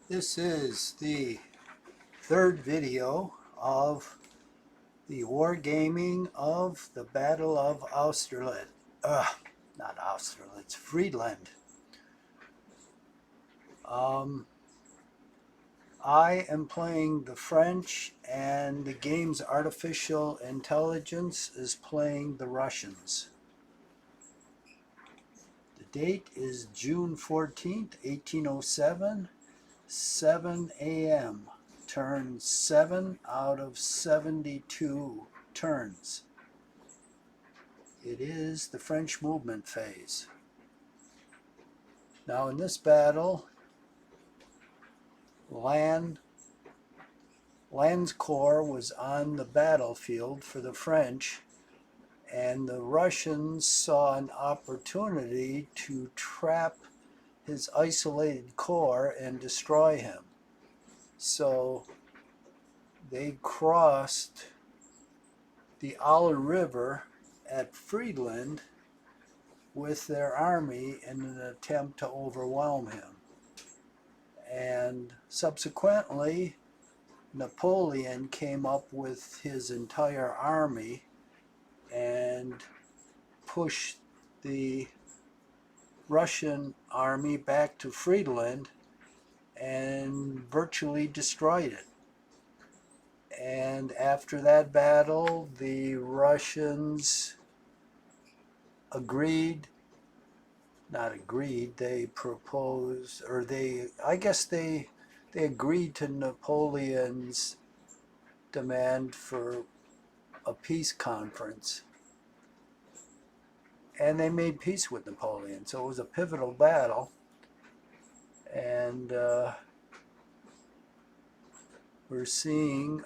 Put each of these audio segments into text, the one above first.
This is the third video of the wargaming of the Battle of Austerlitz. Not Austerlitz, Friedland. I am playing the French, and the game's artificial intelligence is playing the Russians. The date is June 14th, 1807, 7 a.m. Turn 7 out of 72 turns. It is the French movement phase. Now in this battle, Lannes Corps was on the battlefield for the French, and the Russians saw an opportunity to trap his isolated corps and destroy him. So they crossed the Aller River at Friedland with their army in an attempt to overwhelm him. And subsequently, Napoleon came up with his entire army and pushed the Russian army back to Friedland and virtually destroyed it. And after that battle, the Russians they proposed, or they agreed to Napoleon's demand for a peace conference. And they made peace with Napoleon. So it was a pivotal battle. And we're seeing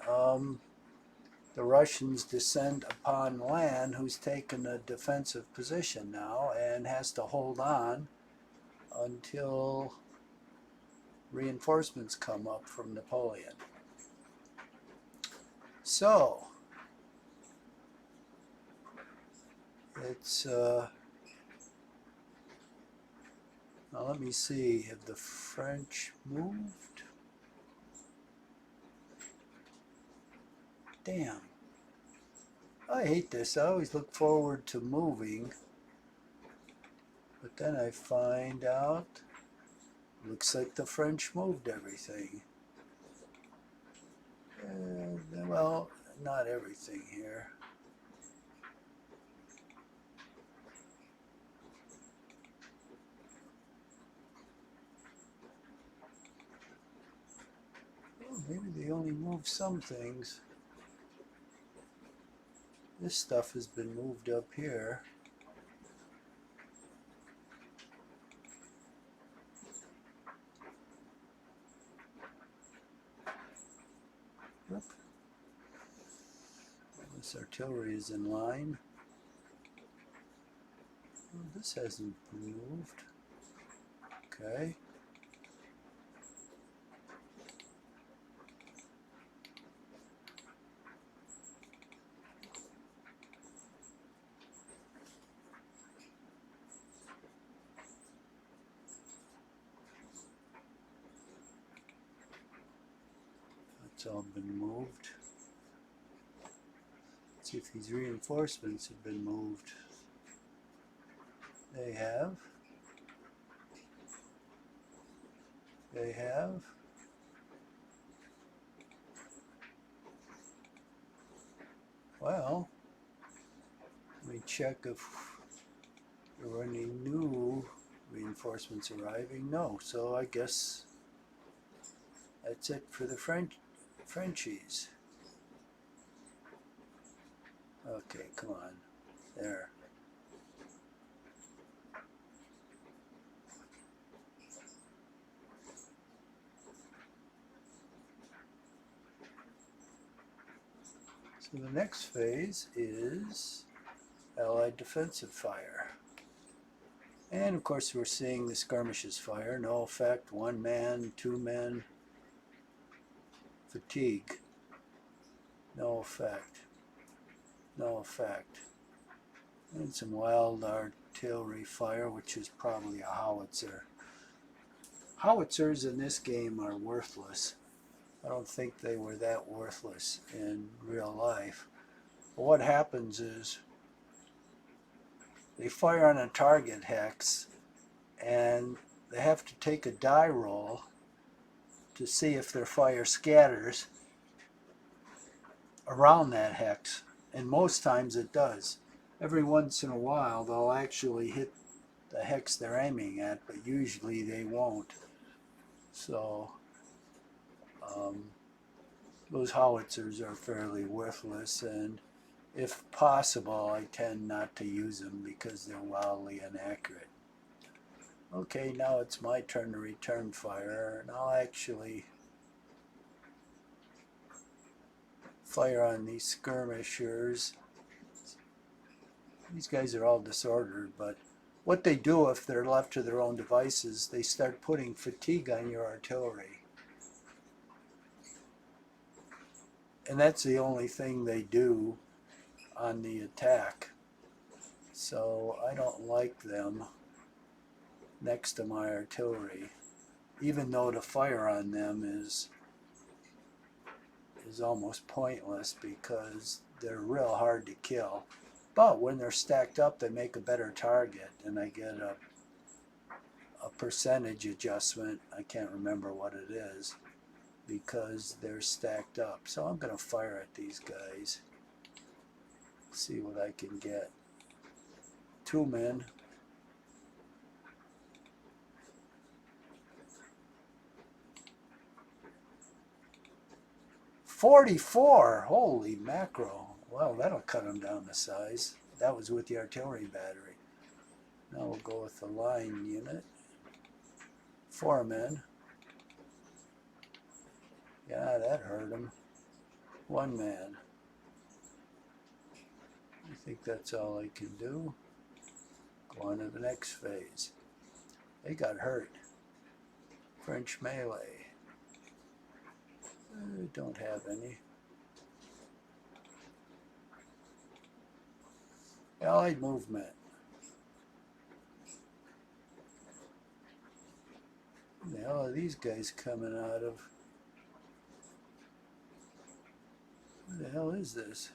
the Russians descend upon Lannes, who's taken a defensive position now and has to hold on until reinforcements come up from Napoleon. So it's now let me see, have the French moved? Damn. I hate this. I always look forward to moving, but then I find out looks like the French moved everything. Well, not everything here. Oh, maybe they only moved some things. This stuff has been moved up here. Yep. This artillery is in line. Oh, this hasn't been moved. Okay. It's all been moved. Let's see if these reinforcements have been moved. They have. They have. Well, let me check if there were any new reinforcements arriving. No, so I guess that's it for the Frenchies. Okay, come on. There. So the next phase is Allied defensive fire. And of course we're seeing the skirmishes fire. No effect. 1 man, 2 men. Fatigue. No effect. No effect. And some wild artillery fire, which is probably a howitzer. Howitzers in this game are worthless. I don't think they were that worthless in real life. But what happens is they fire on a target hex and they have to take a die roll to see if their fire scatters around that hex. And most times it does. Every once in a while they'll actually hit the hex they're aiming at, but usually they won't. So those howitzers are fairly worthless, and if possible I tend not to use them because they're wildly inaccurate. Okay, now it's my turn to return fire, and I'll actually fire on these skirmishers. These guys are all disordered, but what they do if they're left to their own devices, they start putting fatigue on your artillery. And that's the only thing they do on the attack. So I don't like them next to my artillery, even though the fire on them is almost pointless because they're real hard to kill. But when they're stacked up, they make a better target, and I get a percentage adjustment. I can't remember what it is because they're stacked up. So I'm going to fire at these guys, see what I can get. 2 men. $44. Holy mackerel. Well, that'll cut them down to size. That was with the artillery battery. Now we'll go with the line unit. 4 men. Yeah, that hurt him. 1 man. I think that's all I can do. Go on to the next phase. They got hurt. French melee. Don't have any. Allied movement. What the hell are these guys coming out of? What the hell is this?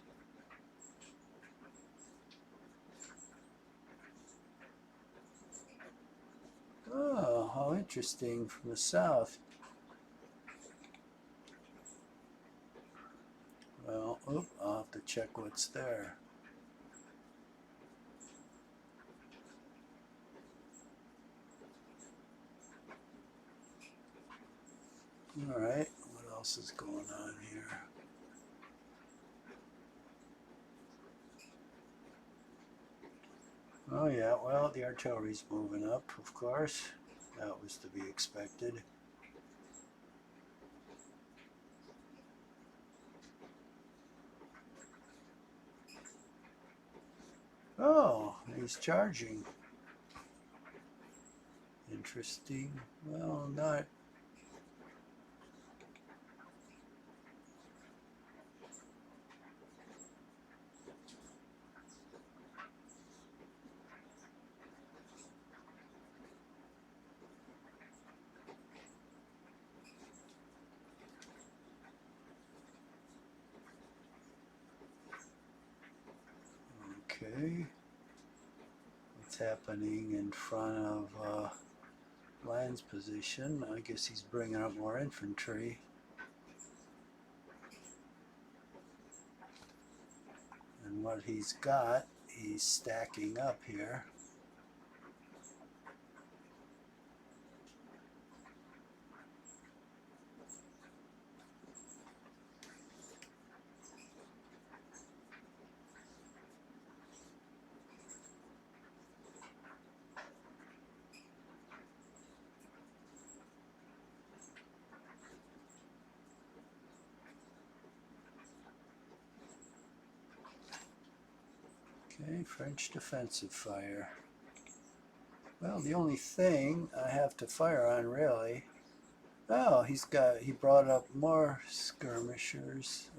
Oh, how interesting, from the south. Well, I'll have to check what's there. Alright, what else is going on here? Oh yeah, well, the artillery's moving up, of course. That was to be expected. Oh, he's charging. Interesting. Well, not. Okay. What's happening in front of Land's position? I guess he's bringing up more infantry. And what he's got, he's stacking up here. Okay, French defensive fire. Well, the only thing I have to fire on, really. Oh, he brought up more skirmishers.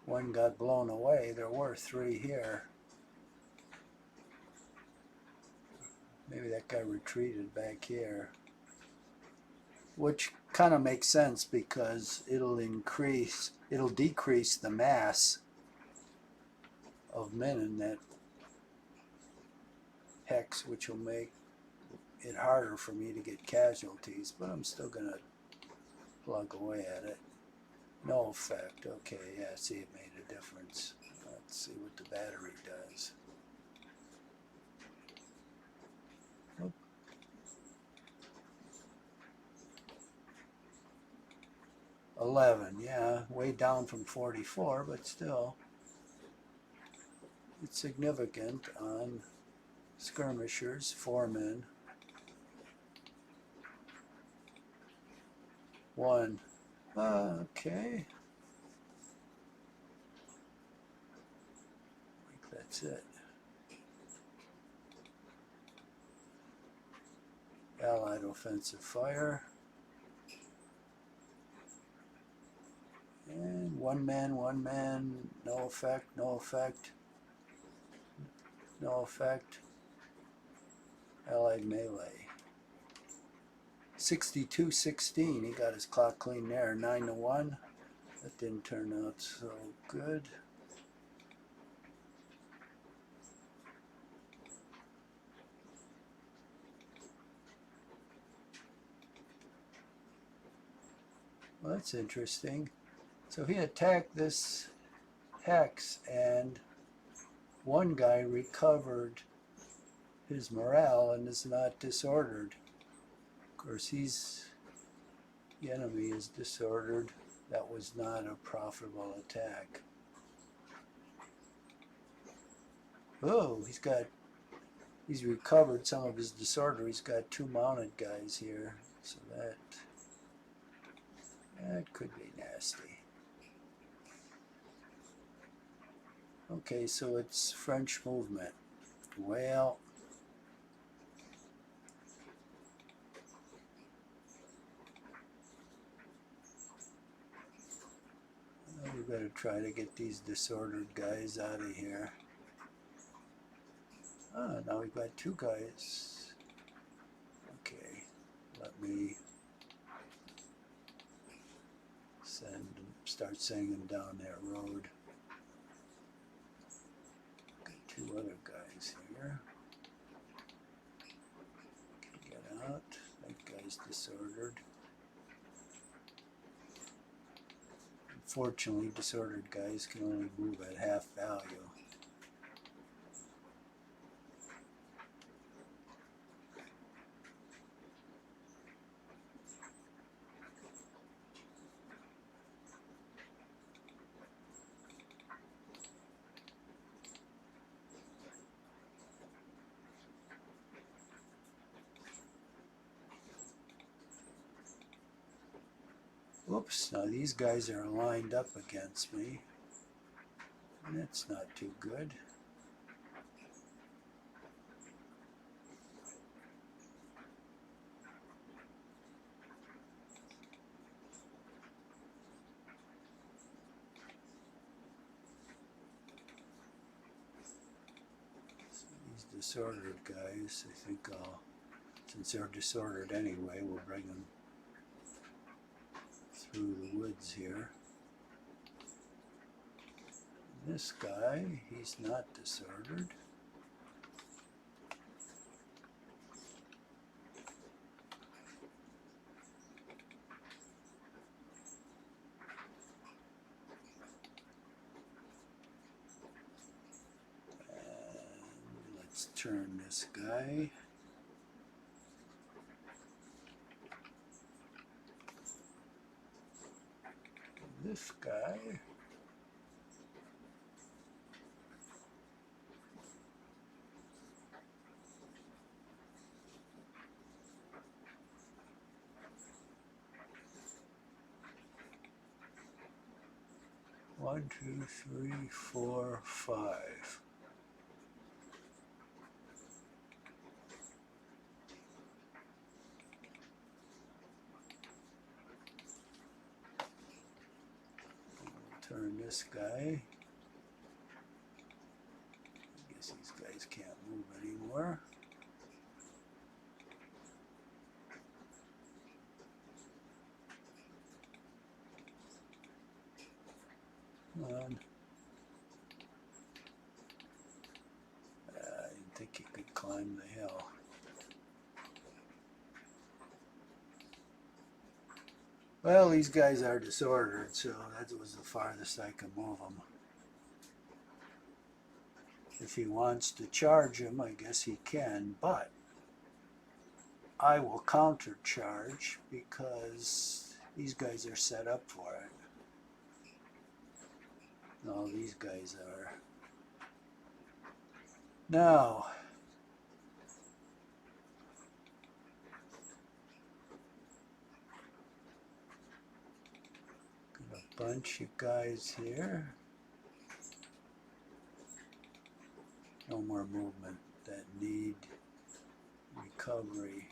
One got blown away. There were 3 here. Maybe that guy retreated back here. Which kind of makes sense because it'll decrease the mass of men in that hex, which will make it harder for me to get casualties, but I'm still going to plug away at it. No effect. Okay, yeah, see, it made a difference. Let's see what the battery does. Oop. 11, yeah, way down from 44, but still, it's significant on skirmishers, 4 men. 1. Okay. I think that's it. Allied offensive fire. And 1 man, no effect, no effect, no effect. Allied melee. 62-16, he got his clock clean there, 9-1. That didn't turn out so good. Well, that's interesting. So he attacked this hex, and one guy recovered his morale and is not disordered. Of course, the enemy is disordered. That was not a profitable attack. Oh, he's recovered some of his disorder. He's got 2 mounted guys here, so that could be nasty. Okay, so it's French movement. Well, we better try to get these disordered guys out of here. Oh, now we've got 2 guys. Okay, let me start sending them down that road. Got 2 other guys here. Can get out. That guy's disordered. Unfortunately, disordered guys can only move at half value. Whoops, now these guys are lined up against me. And that's not too good. So these disordered guys, I think since they're disordered anyway, we'll bring them through the woods here. This guy, he's not disordered. And let's turn this guy. This guy. One, two, three, four, 5. Turn this guy. I guess these guys can't move anymore. on. I didn't think you could climb the hill. Well, these guys are disordered, so that was the farthest I could move them. If he wants to charge him, I guess he can, but I will counter charge because these guys are set up for it. No, these guys are. Now, got a bunch of guys here. No more movement that need recovery.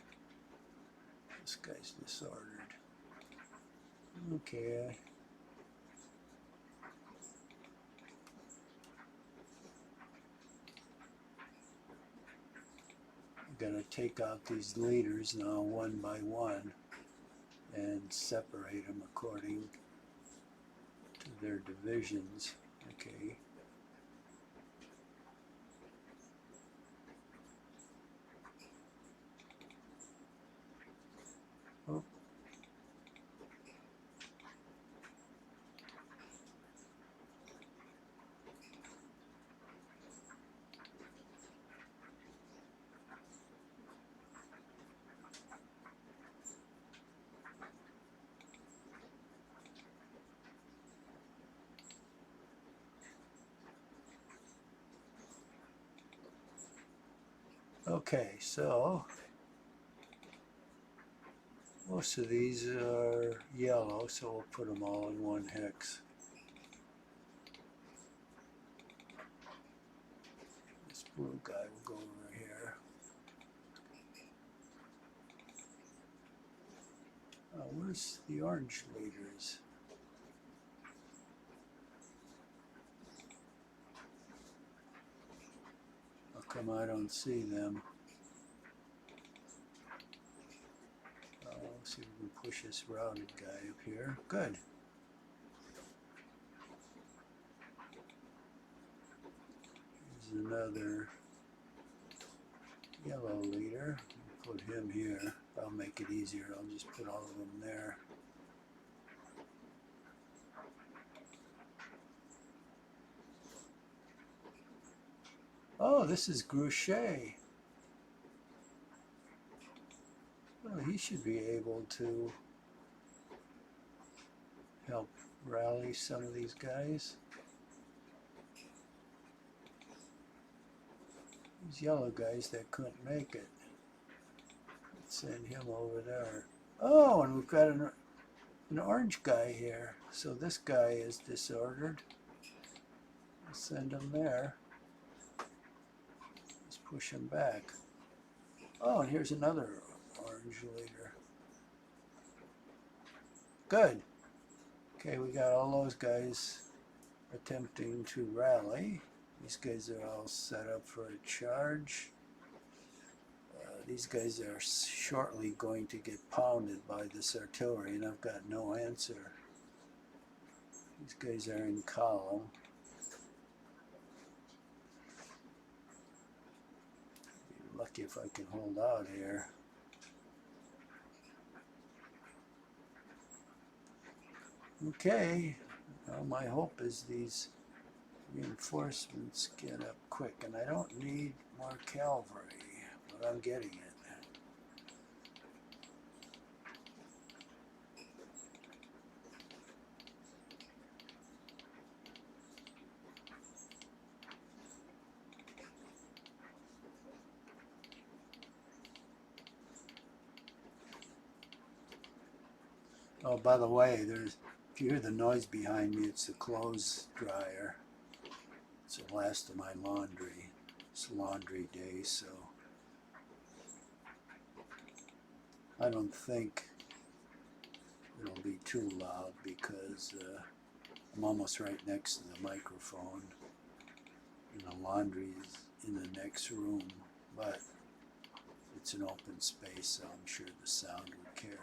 This guy's disordered. Okay. I'm gonna take out these leaders now one by one and separate them according to their divisions. Okay. Oh. Okay, so most of these are yellow, so we'll put them all in one hex. This blue guy will go over here. Where's the orange leaders? How come I don't see them? See if we can push this routed guy up here. Good. Here's another yellow leader. Put him here. I'll make it easier. I'll just put all of them there. Oh, this is Grouchet. Well, he should be able to help rally some of these guys. These yellow guys that couldn't make it. Let's send him over there. Oh, and we've got an orange guy here. So this guy is disordered. Let's send him there. Let's push him back. Oh, and here's another orange leader. Good. Okay, we got all those guys attempting to rally. These guys are all set up for a charge. These guys are shortly going to get pounded by this artillery, and I've got no answer. These guys are in column. Be lucky if I can hold out here. Okay, well, my hope is these reinforcements get up quick, and I don't need more cavalry, but I'm getting it. Oh, by the way, if you hear the noise behind me, it's the clothes dryer. It's the last of my laundry. It's laundry day, so I don't think it'll be too loud because I'm almost right next to the microphone, and the laundry is in the next room, but it's an open space, so I'm sure the sound will carry.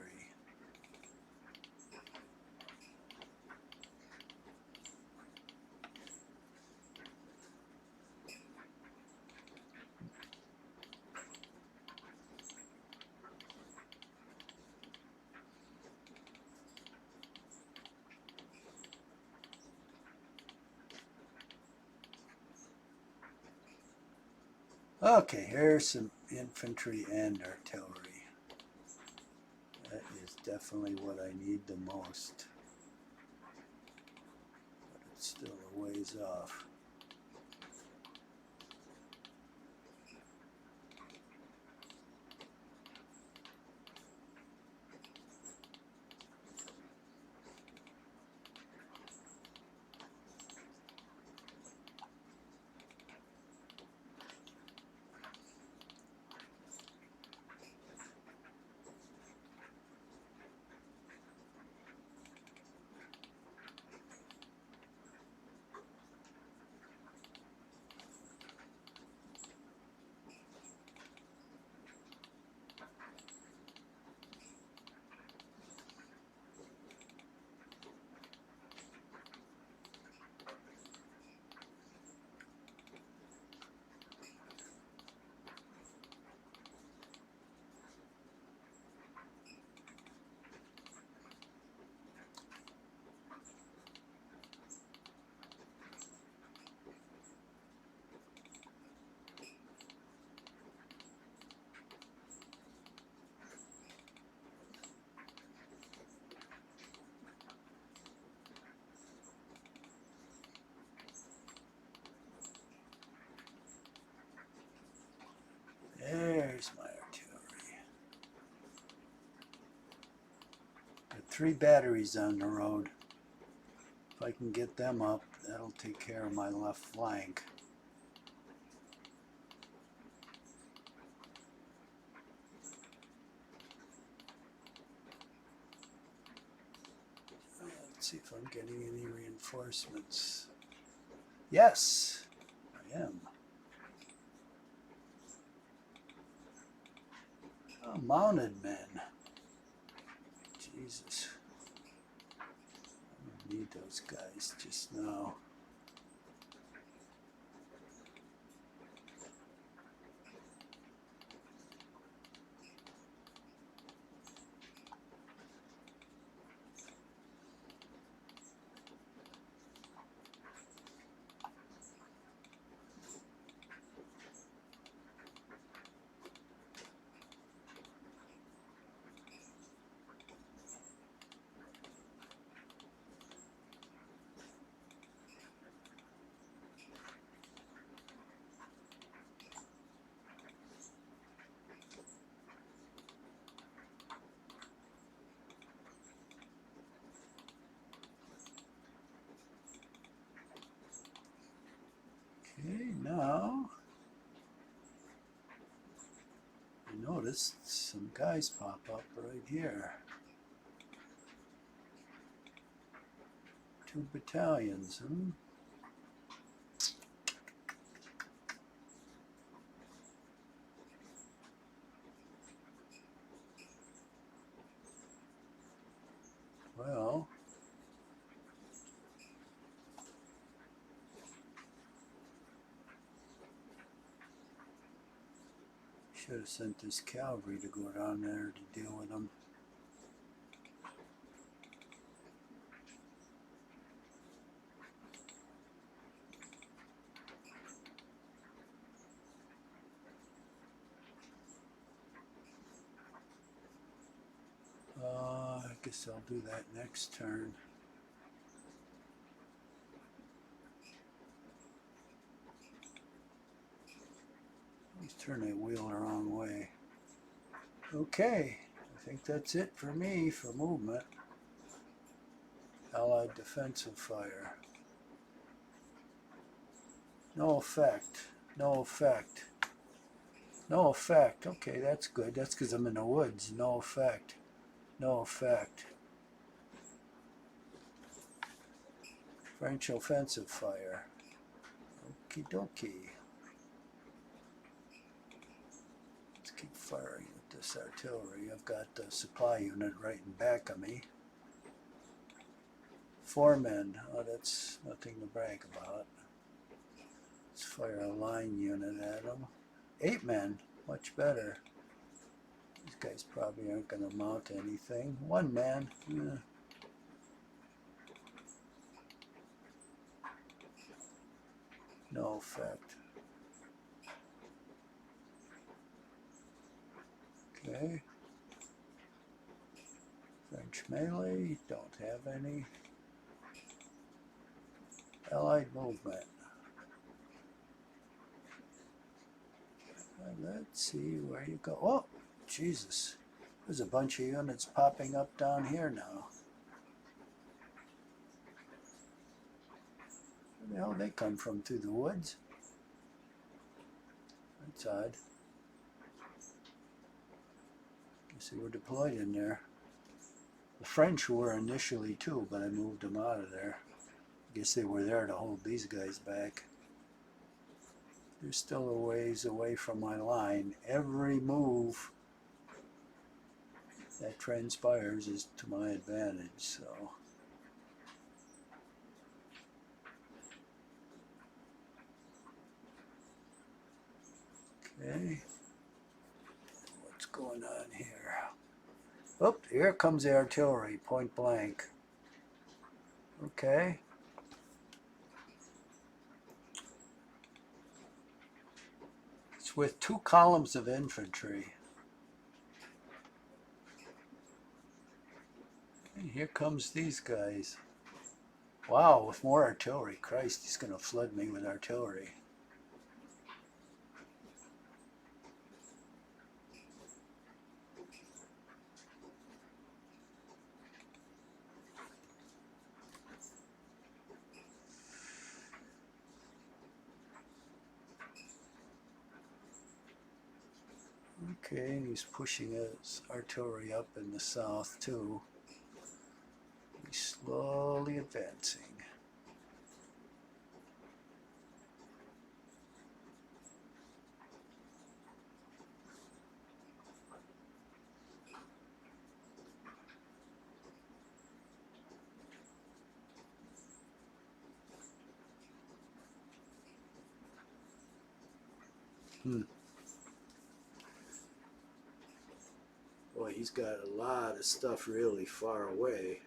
Okay, here's some infantry and artillery. That is definitely what I need the most. But it's still a ways off. There's my artillery. Got 3 batteries on the road. If I can get them up, that'll take care of my left flank. Let's see if I'm getting any reinforcements. Yes, I am. Oh, mounted men. Jesus. I don't need those guys just now. Okay, now I noticed some guys pop up right here. 2 battalions, Well, should have sent this cavalry to go down there to deal with them. I guess I'll do that next turn. Let's turn that wheel the wrong way. Okay, I think that's it for me for movement. Allied defensive fire. No effect. No effect. No effect. Okay, that's good. That's because I'm in the woods. No effect. No effect. French offensive fire. Okie dokie. Let's keep firing with this artillery. I've got the supply unit right in back of me. 4 men. Oh, that's nothing to brag about. Let's fire a line unit at them. 8 men. Much better. These guys probably aren't going to mount anything. 1 man. No effect. Okay. French melee, don't have any. Allied movement. Let's see where you go. Oh, Jesus. There's a bunch of units popping up down here now. Where the hell did they come from? Through the woods? That's odd. Guess they were deployed in there. The French were initially too, but I moved them out of there. I guess they were there to hold these guys back. They're still a ways away from my line. Every move that transpires is to my advantage, so. Okay. What's going on here? Oh, here comes the artillery, point blank. Okay. It's with 2 columns of infantry. And here comes these guys. Wow, with more artillery. Christ, he's going to flood me with artillery. Okay, and he's pushing his artillery up in the south too. He's slowly advancing. Boy, he's got a lot of stuff really far away.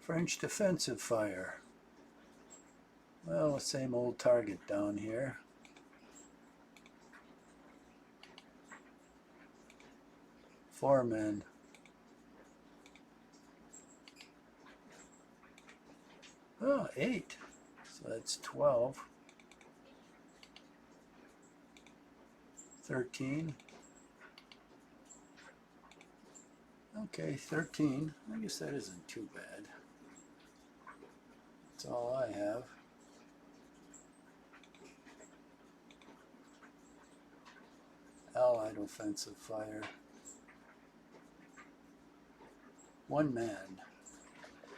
French defensive fire. Well, same old target down here. Four men. Oh, 8. So that's 12. 13. Okay, 13. I guess that isn't too bad. That's all I have. Allied offensive fire. 1 man.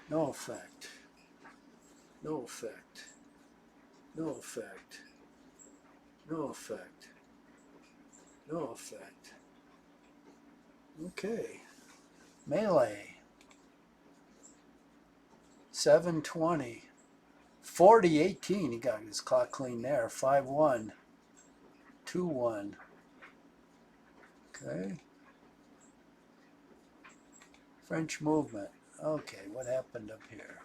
No effect. No effect. No effect. No effect. No effect. Okay. Melee. 720. 40-18. He got his clock clean there. 5-1. 2-1. Okay. French movement. Okay, what happened up here?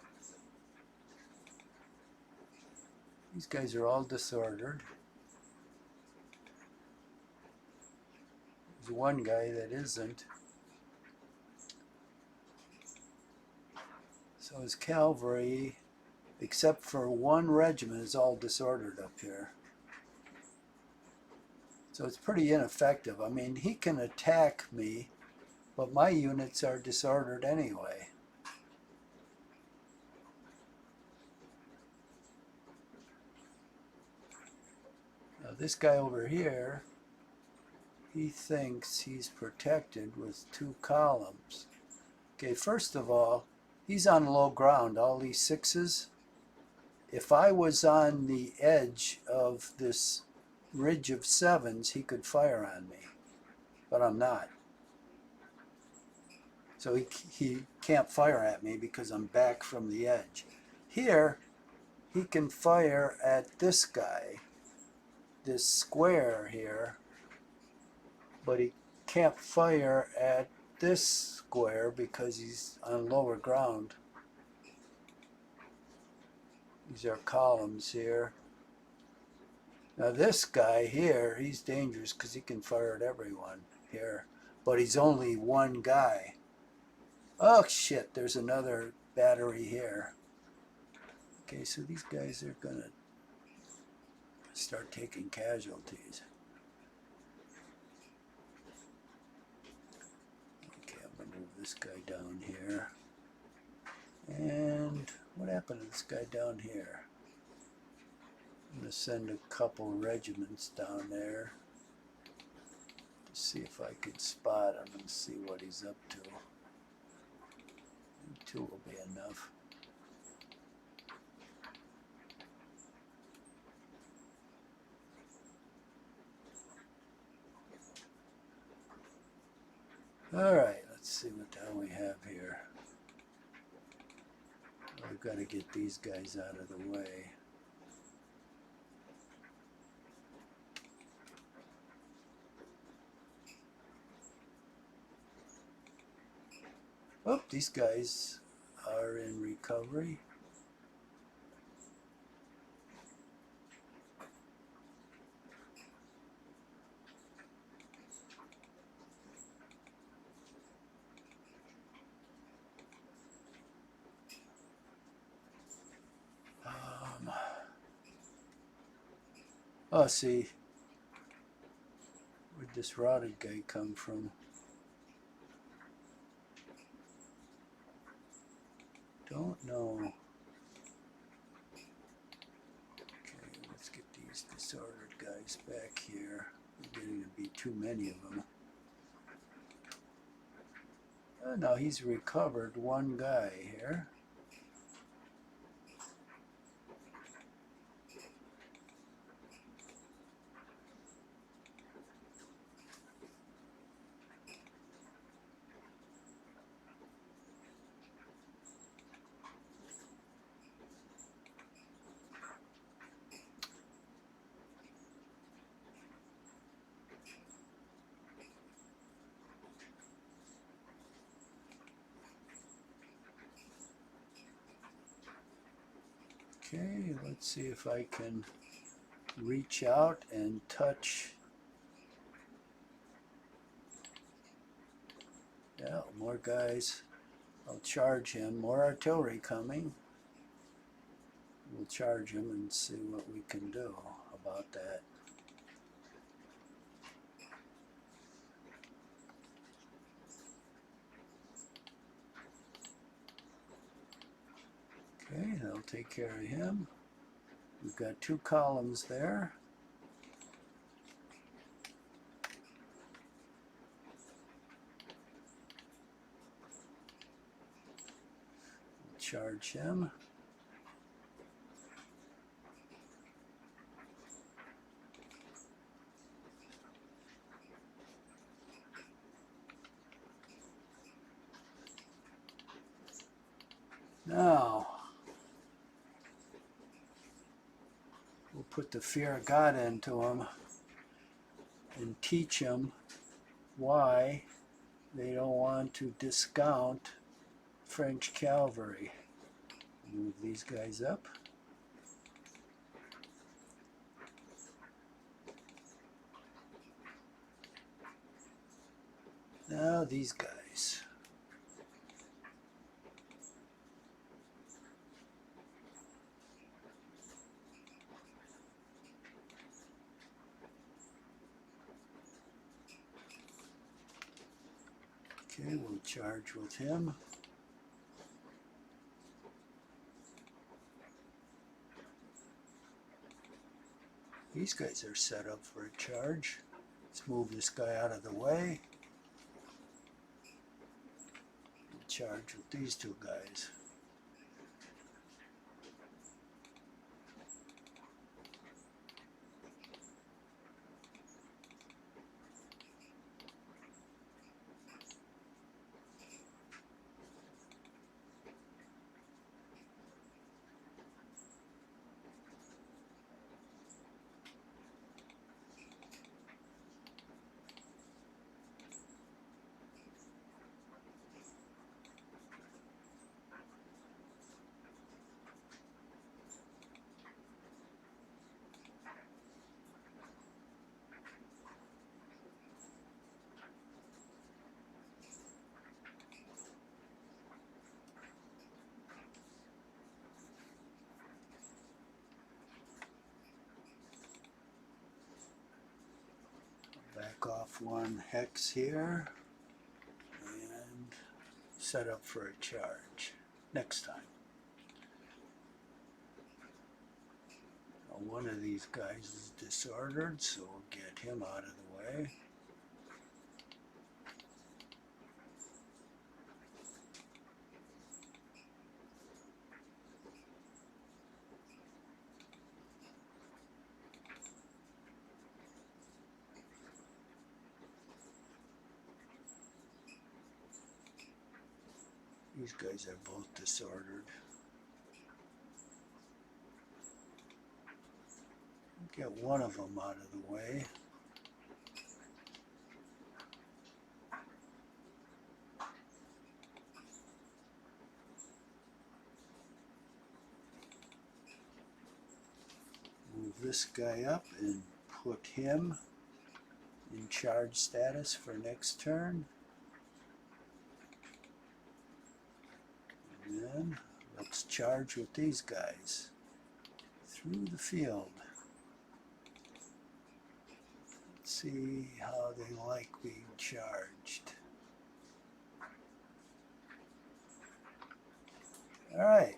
These guys are all disordered. There's one guy that isn't. So his cavalry, except for 1 regiment, is all disordered up here. So it's pretty ineffective. I mean, he can attack me, but my units are disordered anyway. Now this guy over here, he thinks he's protected with 2 columns. Okay, first of all, he's on low ground, all these 6s. If I was on the edge of this ridge of 7s, he could fire on me, but I'm not. So can't fire at me because I'm back from the edge. Here, he can fire at this guy, this square here, but he can't fire at this square because he's on lower ground. These are columns here. Now this guy here, he's dangerous because he can fire at everyone here, but he's only one guy. Oh shit, there's another battery here. Okay, so these guys are gonna start taking casualties. Okay, I'm gonna move this guy down here. And what happened to this guy down here? I'm gonna send a couple regiments down there to see if I can spot him and see what he's up to. 2 will be enough. Alright, let's see what the hell we have here. We've got to get these guys out of the way. Oh, these guys are in recovery. Oh, see, where'd this rotted guy come from? Don't know. Okay, let's get these disordered guys back here. There's getting to be too many of them. Oh, no, he's recovered one guy here. Okay, let's see if I can reach out and touch. Yeah, more guys. I'll charge him. More artillery coming. We'll charge him and see what we can do about that. Okay, that'll take care of him. We've got 2 columns there. We'll charge him. Now, we'll put the fear of God into them and teach them why they don't want to discount French cavalry. Move these guys up. Now these guys. Okay, we'll charge with him. These guys are set up for a charge. Let's move this guy out of the way. We'll charge with these 2 guys. one hex here and set up for a charge next time. Now, one of these guys is disordered, so we'll get him out of the way. These guys are both disordered. Get one of them out of the way. Move this guy up and put him in charge status for next turn. And then let's charge with these guys through the field. Let's see how they like being charged. All right.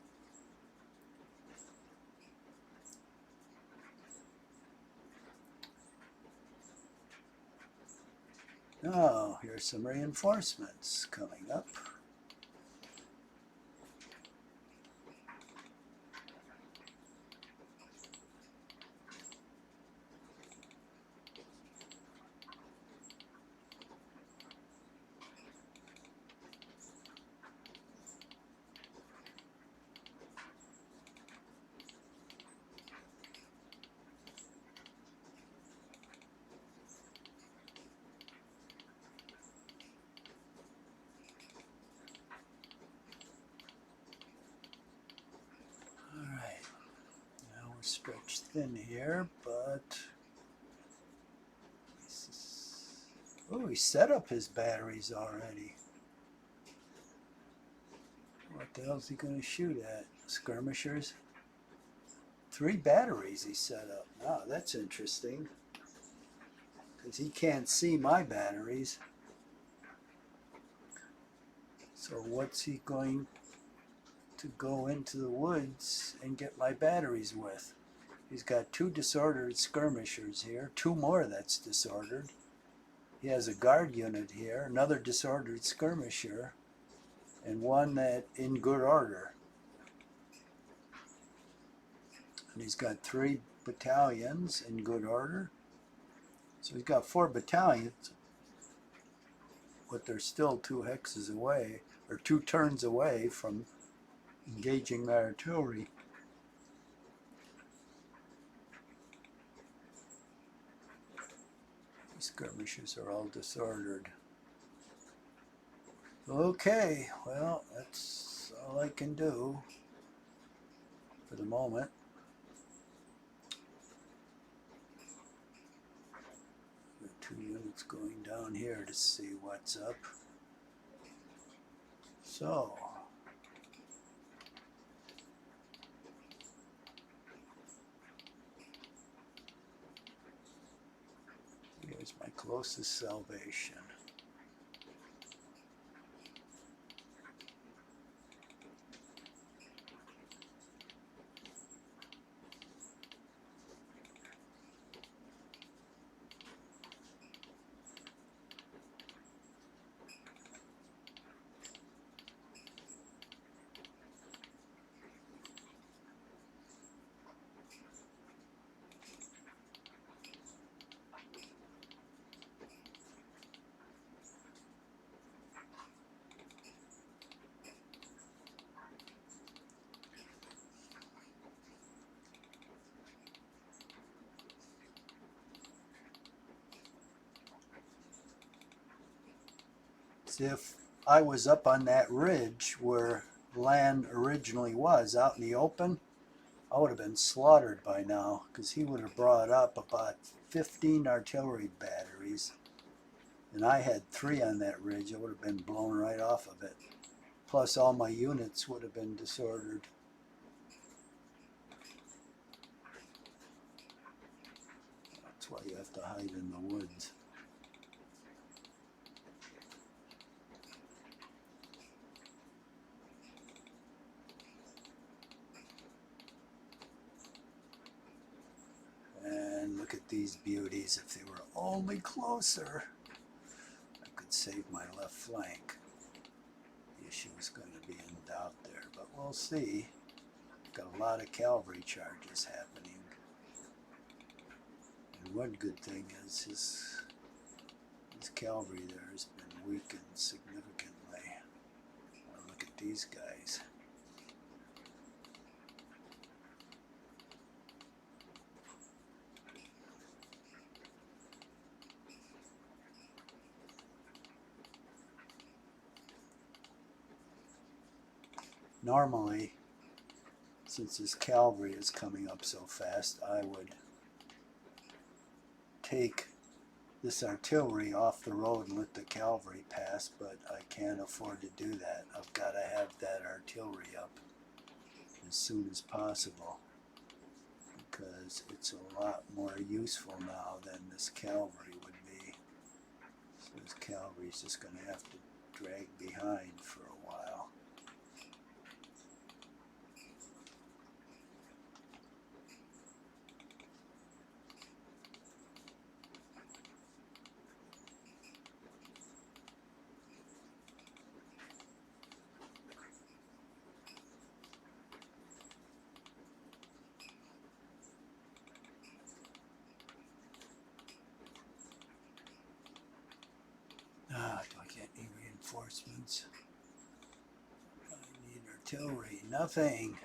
Now, here's some reinforcements coming up. Stretched thin here, but oh, he set up his batteries already. What the hell is he going to shoot at? Skirmishers? 3 batteries he set up. Wow, that's interesting. Because he can't see my batteries. So what's he going to go into the woods and get my batteries with? He's got 2 disordered skirmishers here, 2 more that's disordered. He has a guard unit here, another disordered skirmisher, and one that in good order. And he's got 3 battalions in good order. So he's got 4 battalions, but they're still 2 hexes away, or 2 turns away from engaging my artillery. Skirmishers are all disordered. Okay, well, that's all I can do for the moment. Got 2 units going down here to see what's up. So, here's my closest salvation. If I was up on that ridge where land originally was, out in the open, I would have been slaughtered by now, because he would have brought up about 15 artillery batteries, and I had 3 on that ridge. I would have been blown right off of it. Plus all my units would have been disordered. That's why you have to hide in the woods. these beauties. If they were only closer, I could save my left flank. The issue is going to be in doubt there, but we'll see. Got a lot of cavalry charges happening. And one good thing is his cavalry there has been weakened significantly. Now look at these guys. Normally, since this cavalry is coming up so fast, I would take this artillery off the road and let the cavalry pass, but I can't afford to do that. I've got to have that artillery up as soon as possible because it's a lot more useful now than this cavalry would be. So this cavalry is just going to have to drag behind for a while. Do I get any reinforcements? I need artillery. Nothing.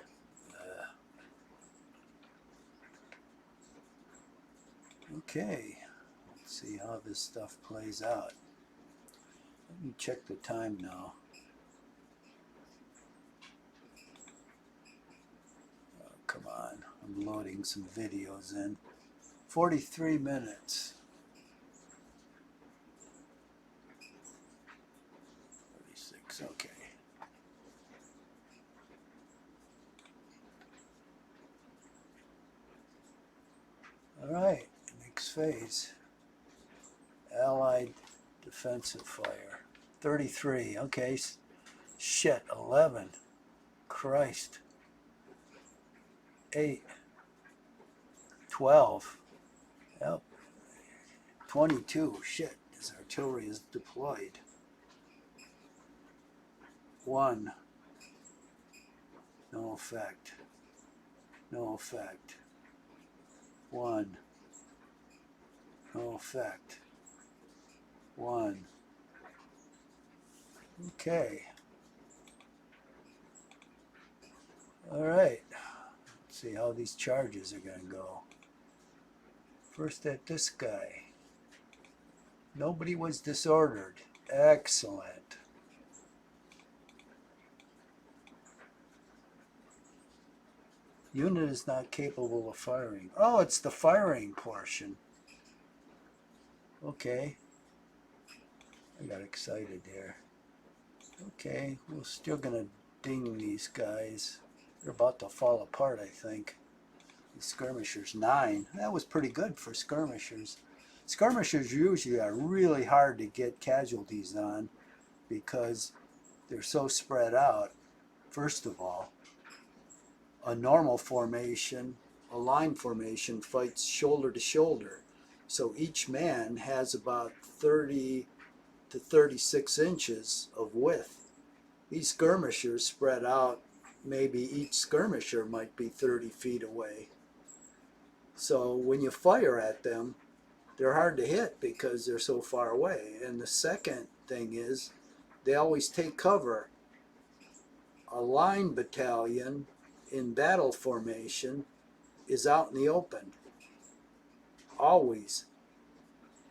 Okay. Let's see how this stuff plays out. Let me check the time now. Oh, come on. I'm loading some videos in. 43 minutes. 46, okay. All right, next phase. Allied defensive fire. 33, okay. Shit, 11. Christ. 8. 12. Yep. 22. Shit, his artillery is deployed. 1. No effect. No effect. 1. No effect. 1. Okay. All right. Let's see how these charges are going to go. First at this guy. Nobody was disordered. Excellent. Unit is not capable of firing. Oh, it's the firing portion. Okay. I got excited there. Okay, we're still gonna ding these guys. They're about to fall apart, I think. These skirmishers, 9. That was pretty good for skirmishers. Skirmishers usually are really hard to get casualties on because they're so spread out. First of all, a normal formation, a line formation, fights shoulder to shoulder. So each man has about 30 to 36 inches of width. These skirmishers spread out, maybe each skirmisher might be 30 feet away. So when you fire at them, they're hard to hit because they're so far away. And the second thing is, they always take cover. A line battalion in battle formation is out in the open. Always.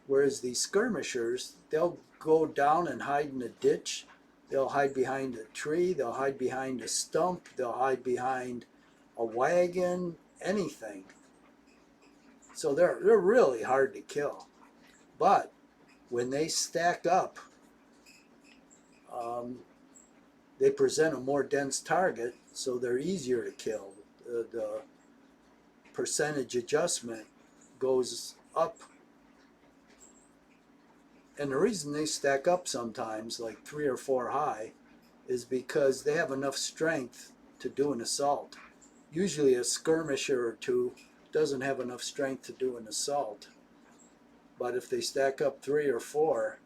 Whereas these skirmishers, they'll go down and hide in a ditch. They'll hide behind a tree. They'll hide behind a stump. They'll hide behind a wagon, anything. So they're really hard to kill. But when they stack up, they present a more dense target, so they're easier to kill. The percentage adjustment goes up. And the reason they stack up sometimes, like 3 or 4 high, is because they have enough strength to do an assault. Usually a skirmisher or two doesn't have enough strength to do an assault. But if they stack up 3 or 4,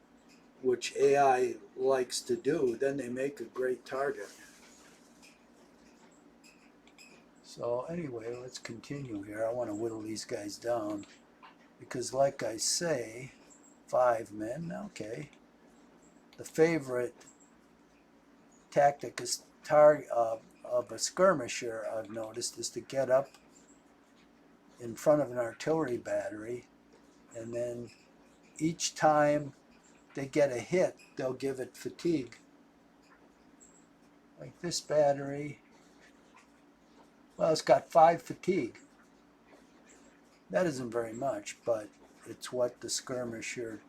which AI likes to do, then they make a great target. So anyway, let's continue here. I want to whittle these guys down because, like I say, 5 men, okay. The favorite tactic is of a skirmisher, I've noticed, is to get up in front of an artillery battery, and then each time they get a hit, they'll give it fatigue. Like this battery, well, it's got 5 fatigue. That isn't very much, but it's what the skirmisher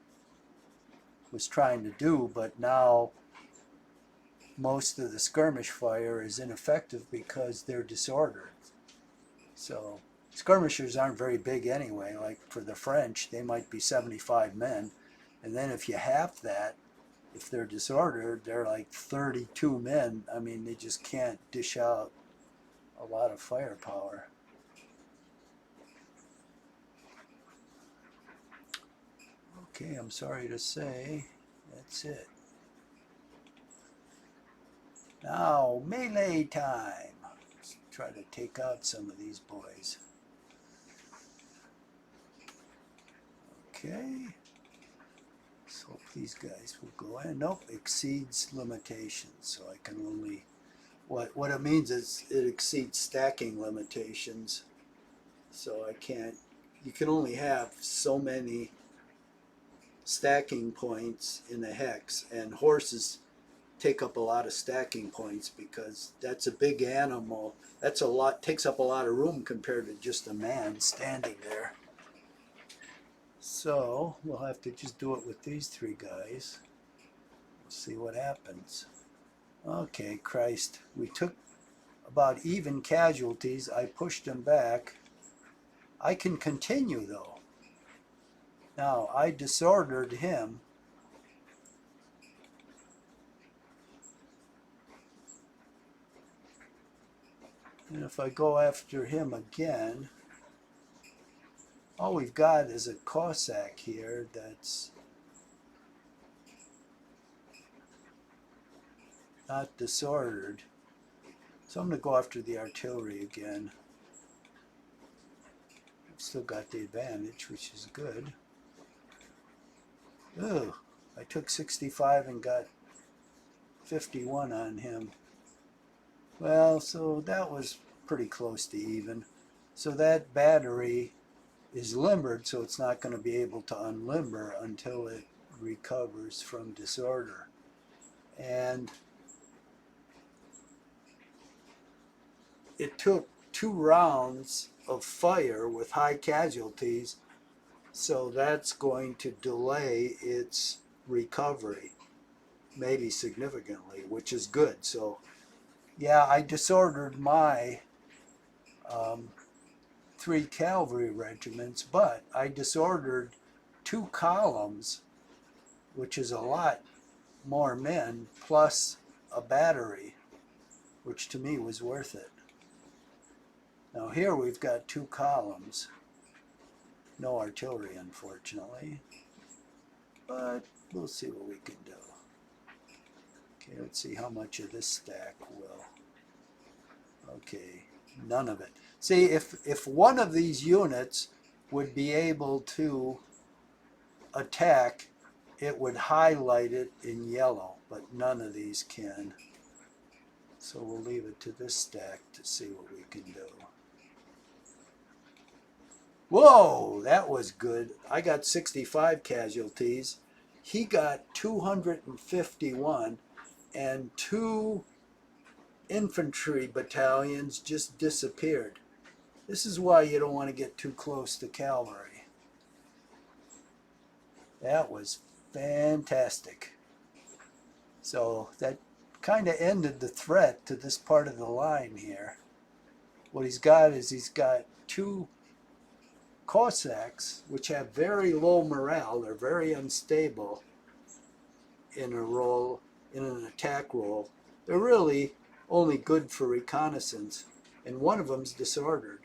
was trying to do. But now most of the skirmish fire is ineffective because they're disordered. So skirmishers aren't very big anyway. Like for the French, they might be 75 men. And then if you half that, if they're disordered, they're like 32 men. I mean, they just can't dish out a lot of firepower. Okay, I'm sorry to say, that's it. Now, melee time. Let's try to take out some of these boys. Okay. So these guys will go in. Nope, exceeds limitations. So I can only, what it means is it exceeds stacking limitations. So I can't, you can only have so many stacking points in a hex, and horses take up a lot of stacking points because that's a big animal. That's a lot, takes up a lot of room compared to just a man standing there. So we'll have to just do it with these 3 guys. We'll see what happens. Okay, Christ, we took about even casualties. I pushed them back. I can continue though. Now, I disordered him. And if I go after him again, all we've got is a Cossack here that's not disordered. So I'm going to go after the artillery again. I've still got the advantage, which is good. Ooh, I took 65 and got 51 on him. Well, so that was pretty close to even. So that battery is limbered, so it's not going to be able to unlimber until it recovers from disorder. And it took 2 rounds of fire with high casualties, so that's going to delay its recovery, maybe significantly, which is good. So yeah, I disordered my 3 cavalry regiments, but I disordered 2 columns, which is a lot more men, plus a battery, which to me was worth it. Now here we've got 2 columns. No artillery, unfortunately, but we'll see what we can do. Okay, let's see how much of this stack will. Okay, none of it. See, if one of these units would be able to attack, it would highlight it in yellow, but none of these can. So we'll leave it to this stack to see what we can do. Whoa, that was good. I got 65 casualties. He got 251, and 2 infantry battalions just disappeared. This is why you don't want to get too close to cavalry. That was fantastic. So that kind of ended the threat to this part of the line here. What he's got is he's got 2 Cossacks, which have very low morale. They're very unstable in a roll, in an attack roll. They're really only good for reconnaissance, and one of them's disordered.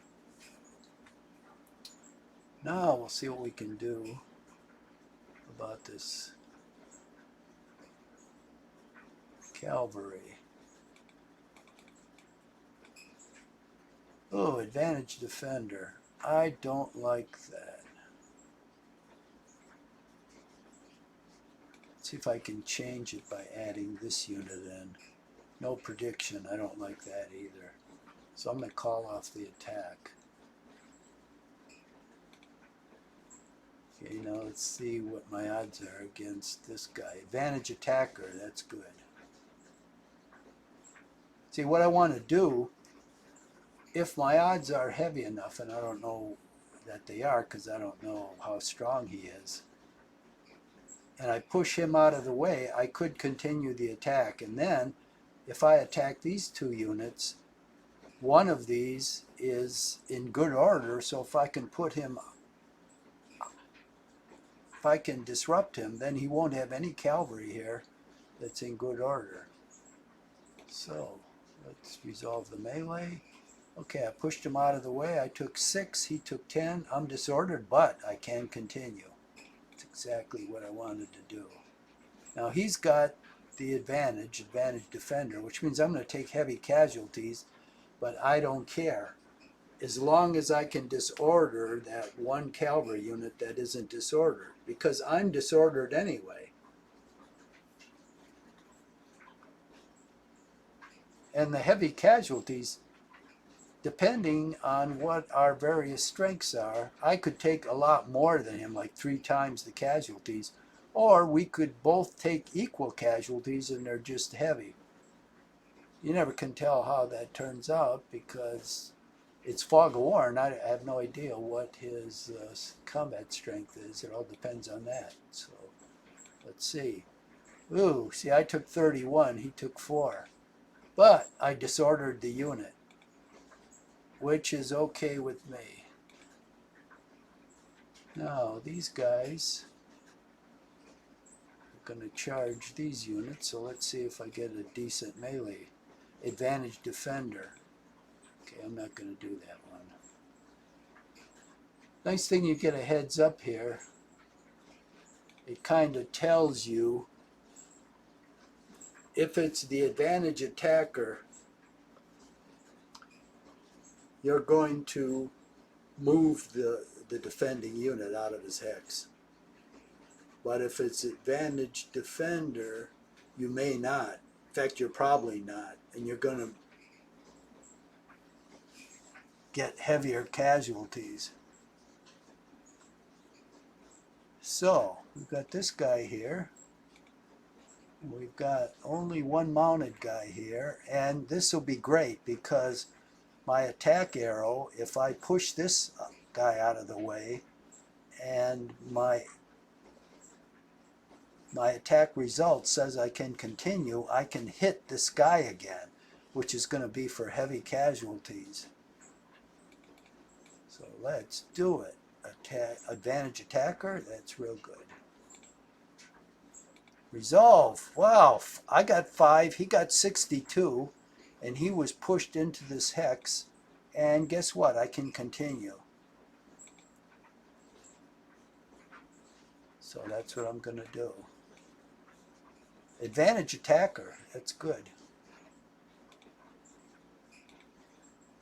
Now we'll see what we can do about this cavalry. Oh, advantage defender. I don't like that. Let's see if I can change it by adding this unit in. No prediction. I don't like that either. So I'm going to call off the attack. Okay, now let's see what my odds are against this guy. Advantage attacker, that's good. See, what I want to do, if my odds are heavy enough, and I don't know that they are because I don't know how strong he is, and I push him out of the way, I could continue the attack. And then, if I attack these two units, one of these is in good order, so if I can put him, if I can disrupt him, then he won't have any cavalry here that's in good order. So, let's resolve the melee. Okay, I pushed him out of the way. I took 6, he took 10. I'm disordered, but I can continue. That's exactly what I wanted to do. Now he's got the advantage defender, which means I'm going to take heavy casualties, but I don't care. As long as I can disorder that one cavalry unit that isn't disordered, because I'm disordered anyway. And the heavy casualties, depending on what our various strengths are, I could take a lot more than him, like 3 times the casualties, or we could both take equal casualties and they're just heavy. You never can tell how that turns out because it's fog of war and I have no idea what his combat strength is. It all depends on that. So let's see. Ooh, see, I took 31, he took 4. But I disordered the unit, which is okay with me. Now, these guys are going to charge these units, so let's see if I get a decent melee. Advantage defender. Okay, I'm not going to do that one. Nice thing you get a heads up here. It kind of tells you if it's the advantage attacker, you're going to move the defending unit out of his hex. But if it's advantage defender, you may not. In fact, you're probably not. And you're going to get heavier casualties. So, we've got this guy here. We've got only one mounted guy here. And this will be great because my attack arrow, if I push this guy out of the way and my attack result says I can continue, I can hit this guy again, which is going to be for heavy casualties. So let's do it. Advantage attacker, that's real good. Resolve, wow, I got 5, he got 62, and he was pushed into this hex, and guess what, I can continue. So that's what I'm going to do. Advantage attacker, that's good.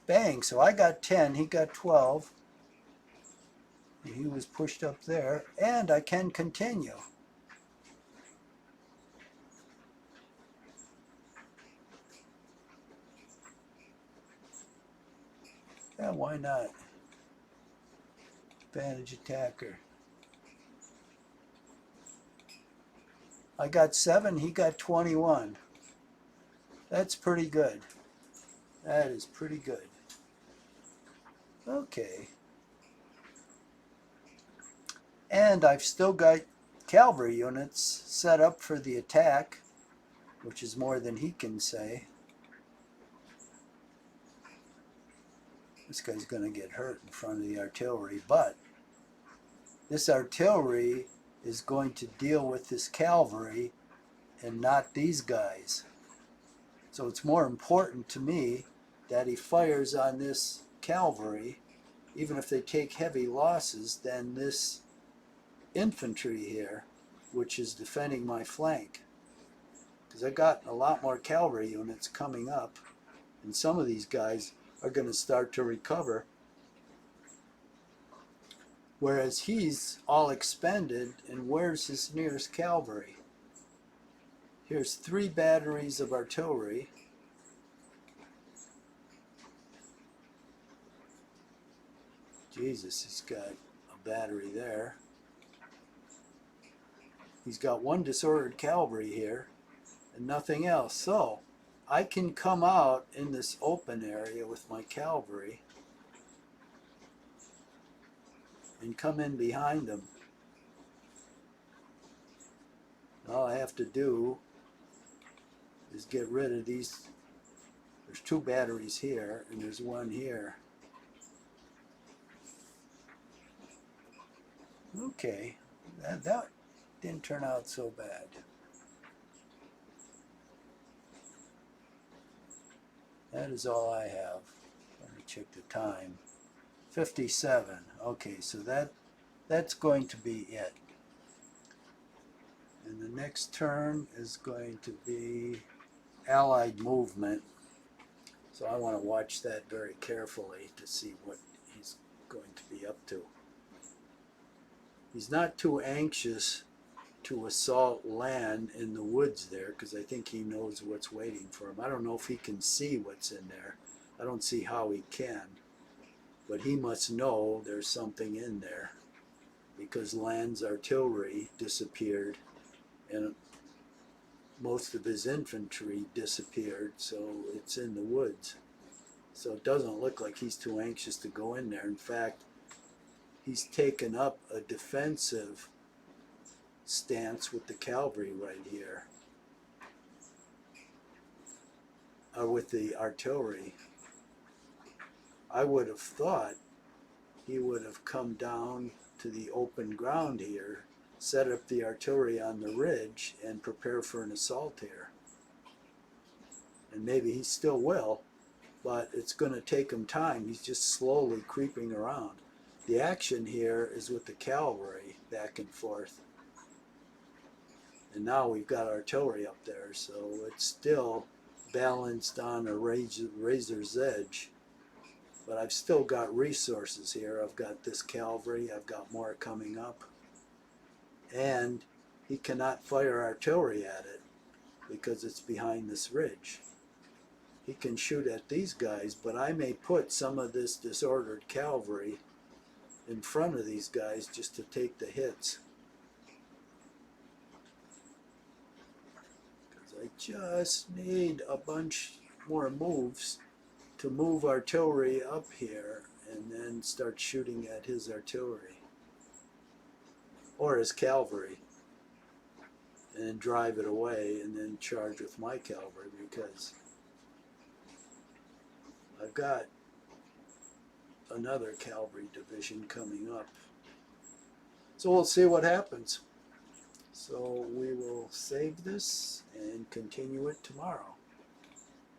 Bang, so I got 10, he got 12. He was pushed up there, and I can continue. Yeah, why not? Advantage attacker. I got 7, he got 21. That's pretty good. That is pretty good. Okay. And I've still got cavalry units set up for the attack, which is more than he can say. This guy's going to get hurt in front of the artillery, but this artillery is going to deal with this cavalry and not these guys. So it's more important to me that he fires on this cavalry even if they take heavy losses, then this infantry here, which is defending my flank, because I got a lot more cavalry units coming up, and some of these guys are going to start to recover, whereas he's all expended. And where's his nearest cavalry? Here's 3 batteries of artillery. Jesus, he's got a battery there. He's got 1 disordered cavalry here and nothing else. So I can come out in this open area with my cavalry and come in behind them. All I have to do is get rid of these. There's 2 batteries here and there's 1 here. Okay, that didn't turn out so bad. That is all I have. Let me check the time. 57. Okay, so that's going to be it. And the next turn is going to be Allied movement. So I want to watch that very carefully to see what he's going to be up to. He's not too anxious to assault land in the woods there, because I think he knows what's waiting for him. I don't know if he can see what's in there. I don't see how he can. But he must know there's something in there, because Land's artillery disappeared and most of his infantry disappeared, so it's in the woods. So it doesn't look like he's too anxious to go in there. In fact, he's taken up a defensive stance with the cavalry right here, with the artillery. I would have thought he would have come down to the open ground here, set up the artillery on the ridge, and prepare for an assault here. And maybe he still will, but it's going to take him time. He's just slowly creeping around. The action here is with the cavalry back and forth. And now we've got artillery up there, so it's still balanced on a razor's edge. But I've still got resources here. I've got this cavalry, I've got more coming up. And he cannot fire artillery at it because it's behind this ridge. He can shoot at these guys, but I may put some of this disordered cavalry in front of these guys just to take the hits. I just need a bunch more moves to move artillery up here and then start shooting at his artillery or his cavalry and drive it away and then charge with my cavalry, because I've got another cavalry division coming up. So we'll see what happens. So we will save this and continue it tomorrow.